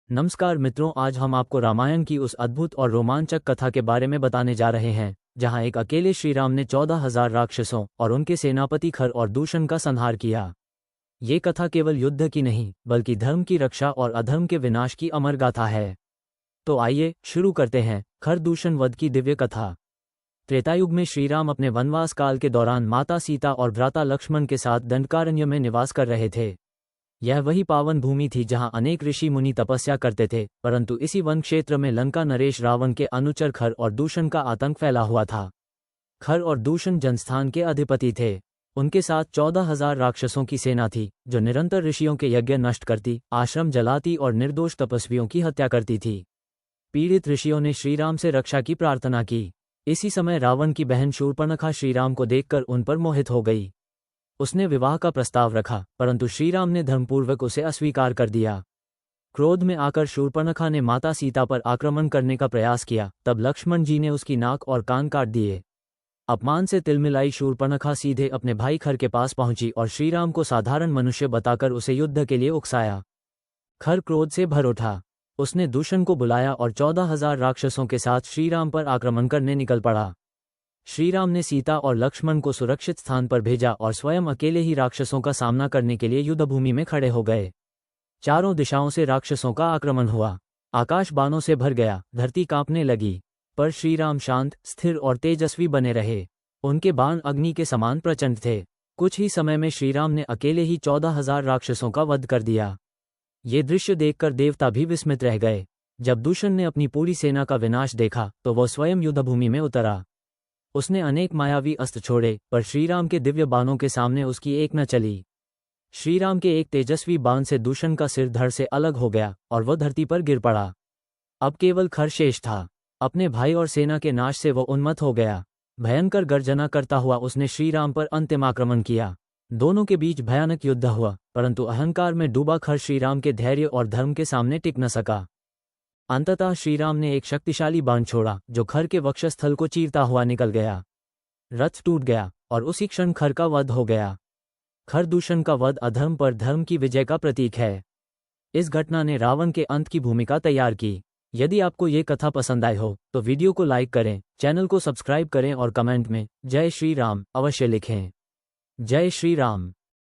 नमस्कार मित्रों, आज हम आपको रामायण की उस अद्भुत और रोमांचक कथा के बारे में बताने जा रहे हैं जहां एक अकेले श्रीराम ने 14,000 राक्षसों और उनके सेनापति खर और दूषण का संहार किया। ये कथा केवल युद्ध की नहीं बल्कि धर्म की रक्षा और अधर्म के विनाश की अमर गाथा है। तो आइए शुरू करते हैं खर दूषण वध की दिव्य कथा। त्रेतायुग में श्रीराम अपने वनवास काल के दौरान माता सीता और भ्राता लक्ष्मण के साथ दंडकारण्य में निवास कर रहे थे। यह वही पावन भूमि थी जहां अनेक ऋषि मुनि तपस्या करते थे, परंतु इसी वन क्षेत्र में लंका नरेश रावण के अनुचर खर और दूषण का आतंक फैला हुआ था। खर और दूषण जनस्थान के अधिपति थे। उनके साथ 14,000 राक्षसों की सेना थी जो निरंतर ऋषियों के यज्ञ नष्ट करती, आश्रम जलाती और निर्दोष तपस्वियों की हत्या करती थी। पीड़ित ऋषियों ने श्रीराम से रक्षा की प्रार्थना की। इसी समय रावण की बहन शूर्पणखा श्रीराम को देखकर उन पर मोहित हो गई। उसने विवाह का प्रस्ताव रखा, परंतु श्रीराम ने धर्मपूर्वक उसे अस्वीकार कर दिया। क्रोध में आकर शूर्पणखा ने माता सीता पर आक्रमण करने का प्रयास किया। तब लक्ष्मण जी ने उसकी नाक और कान काट दिए। अपमान से तिलमिलाई शूर्पणखा सीधे अपने भाई खर के पास पहुंची और श्रीराम को साधारण मनुष्य बताकर उसे युद्ध के लिए उकसाया। खर क्रोध से भर उठा। उसने दूषण को बुलाया और 14,000 राक्षसों के साथ श्रीराम पर आक्रमण करने निकल पड़ा। श्रीराम ने सीता और लक्ष्मण को सुरक्षित स्थान पर भेजा और स्वयं अकेले ही राक्षसों का सामना करने के लिए युद्धभूमि में खड़े हो गए। चारों दिशाओं से राक्षसों का आक्रमण हुआ। आकाश बाणों से भर गया, धरती कांपने लगी, पर श्रीराम शांत, स्थिर और तेजस्वी बने रहे। उनके बाण अग्नि के समान प्रचंड थे। कुछ ही समय में श्रीराम ने अकेले ही 14,000 राक्षसों का वध कर दिया। ये दृश्य देखकर देवता भी विस्मित रह गए। जब दूषण ने अपनी पूरी सेना का विनाश देखा तो वह स्वयं युद्धभूमि में उतरा। उसने अनेक मायावी अस्त्र छोड़े, पर श्रीराम के दिव्य बाणों के सामने उसकी एक न चली। श्रीराम के एक तेजस्वी बाण से दूषण का सिर धड़ से अलग हो गया और वह धरती पर गिर पड़ा। अब केवल खर शेष था। अपने भाई और सेना के नाश से वह उन्मत्त हो गया। भयंकर गर्जना करता हुआ उसने श्रीराम पर अंतिम आक्रमण किया। दोनों के बीच भयानक युद्ध हुआ, परंतु अहंकार में डूबा खर श्रीराम के धैर्य और धर्म के सामने टिक न सका। अंततः श्रीराम ने एक शक्तिशाली बाण छोड़ा जो खर के वक्षस्थल को चीरता हुआ निकल गया। रथ टूट गया और उसी क्षण खर का वध हो गया। खर दूषण का वध अधर्म पर धर्म की विजय का प्रतीक है। इस घटना ने रावण के अंत की भूमिका तैयार की। यदि आपको ये कथा पसंद आई हो तो वीडियो को लाइक करें, चैनल को सब्सक्राइब करें और कमेंट में जय श्री राम अवश्य लिखें। जय श्री राम।